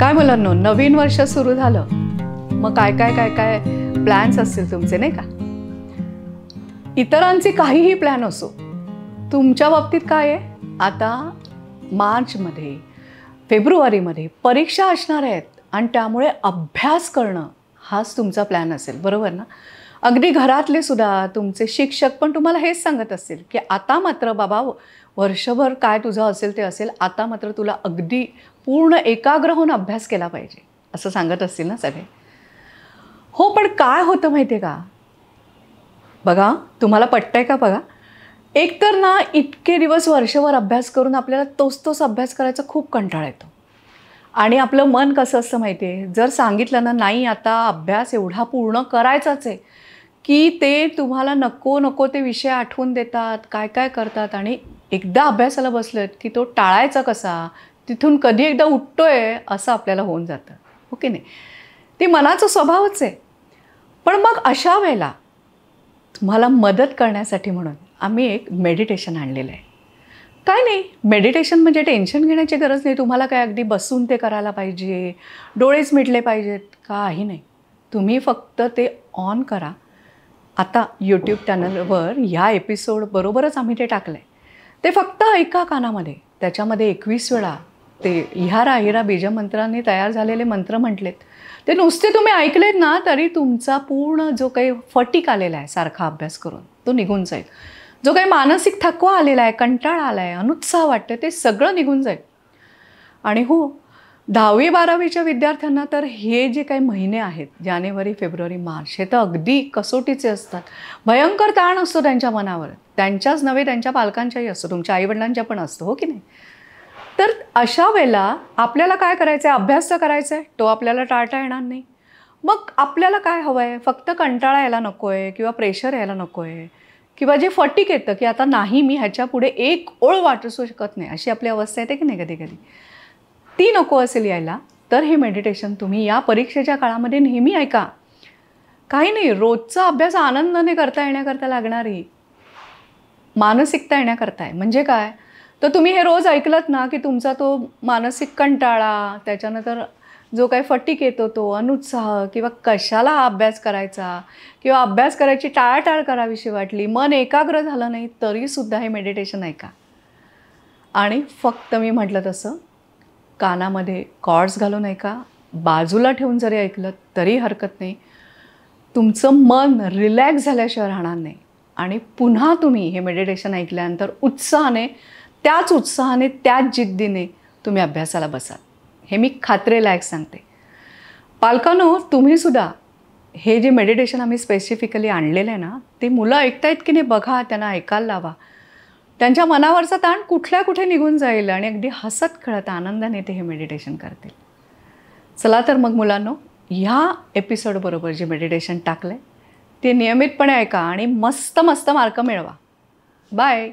काय मुलांनो, नवीन वर्ष सुरू झालं, मग काय काय काय काय प्लॅन्स असतील तुमचे, नाही का? इतरांचे काहीही प्लॅन असो, तुमच्या बाबतीत काय आहे? आता मार्चमध्ये, फेब्रुवारीमध्ये परीक्षा असणार आहेत आणि त्यामुळे अभ्यास करणं हाच तुमचा प्लॅन असेल, बरोबर ना? अगदी घरातले सुद्धा तुमचे शिक्षक पण तुम्हाला हेच सांगत असतील की आता मात्र बाबा वर्षभर काय तुझं असेल ते असेल, आता मात्र तुला अगदी पूर्ण एकाग्र होऊन अभ्यास केला पाहिजे, असं सांगत असतील ना सगळे. हो, पण काय होतं माहिती आहे का? बघा, तुम्हाला पटतंय का बघा. एकतर ना इतके दिवस वर्षभर अभ्यास करून आपल्याला तोच अभ्यास करायचा खूप कंटाळा येतो. आणि आपलं मन कसं असतं माहिती आहे, जर सांगितलं ना नाही आता अभ्यास एवढा पूर्ण करायचाच आहे, की ते तुम्हाला नको ते विषय आठवून देतात, काय काय करतात आणि एकदा अभ्यासाला बसलेत की तो टाळायचा कसा, तिथून कधी एकदा उठतोय असं आपल्याला होऊन जातं, हो की नाही? ते मनाचा स्वभावच आहे. पण मग अशा वेळेला तुम्हाला मदत करण्यासाठी म्हणून आम्ही एक मेडिटेशन आणलेलं आहे. काय नाही, मेडिटेशन म्हणजे टेन्शन घेण्याची गरज नाही. तुम्हाला काय अगदी बसून ते करायला पाहिजे, डोळेच मिटले पाहिजेत, काही नाही. तुम्ही फक्त ते ऑन करा. आता यूट्यूब चॅनलवर ह्या एपिसोड बरोबरच आम्ही ते टाकलं आहे. ते फक्त ऐका कानामध्ये. त्याच्यामध्ये 21 वेळा ते ह्या राहिरा बीजमंत्राने तयार झालेले मंत्र म्हटलेत. ते नुसते तुम्ही ऐकलेत ना तरी तुमचा पूर्ण जो काही फटीक आलेला आहे सारखा अभ्यास करून तो निघून जाईल. जो काही मानसिक थकवा आलेला आहे, कंटाळा आला आहे, अनुत्साह वाटतं, ते सगळं निघून जाईल. आणि हो, 10वी-12वीच्या विद्यार्थ्यांना तर हे जे काही महिने आहेत, जानेवारी, फेब्रुवारी, मार्च, हे तर अगदी कसोटीचे असतात. भयंकर ताण असतो त्यांच्या मनावर. त्यांच्याच नव्हे, त्यांच्या पालकांच्याही असतो, तुमच्या आईवडिलांच्या पण असतो, हो की नाही? तर अशा वेळेला आपल्याला काय करायचं आहे? अभ्यास तर करायचा आहे, तो आपल्याला टाळता येणार नाही. मग आपल्याला काय हवं आहे? फक्त कंटाळा यायला नको आहे किंवा प्रेशर यायला नको आहे किंवा जे फटीक येतं की आता नाही, मी ह्याच्यापुढे एक ओळ वाचू शकत नाही, अशी आपली अवस्था येते की नाही कधी कधी, ती नको असेल यायला, तर हे मेडिटेशन तुम्ही या परीक्षेच्या काळामध्ये नेहमी ऐका. काही नाही, रोजचा अभ्यास आनंदाने करता येण्याकरता लागणारी मानसिकता येण्याकरता आहे. म्हणजे काय, तर तुम्ही हे रोज ऐकलत ना की तुमचा तो मानसिक कंटाळा, त्याच्यानंतर जो काही फटीक येतो, तो अनुत्साह किंवा कशाला हा अभ्यास करायचा किंवा अभ्यास करायची टाळाटाळ करावीशी वाटली, मन एकाग्र झालं नाही, तरीसुद्धा हे मेडिटेशन ऐका. आणि फक्त मी म्हटलं तसं कानामध्ये कॉर्ड्स घालून ऐका, बाजूला ठेवून जरी ऐकलं तरी हरकत नाही. तुमचं मन रिलॅक्स झाल्याशिवाय राहणार नाही. आणि पुन्हा तुम्ही हे मेडिटेशन ऐकल्यानंतर उत्साहाने, त्याच जिद्दीने तुम्ही अभ्यासाला बसाल. हे मी खात्रीलायक सांगते. पालकांनो, तुम्हीसुद्धा हे जे मेडिटेशन आम्ही स्पेसिफिकली आणलेलं आहे ना, ते मुलं ऐकतायत की नाही बघा, त्यांना ऐकायला लावा. त्यांच्या मनावरचा ताण कुठे निघून जाईल आणि अगदी हसत खेळत आनंदाने ते हे मेडिटेशन करतील. चला तर मग मुलांनो, ह्या एपिसोडबरोबर जे मेडिटेशन टाकलं आहे ते नियमितपणे ऐका आणि मस्त मार्क मिळवा. बाय.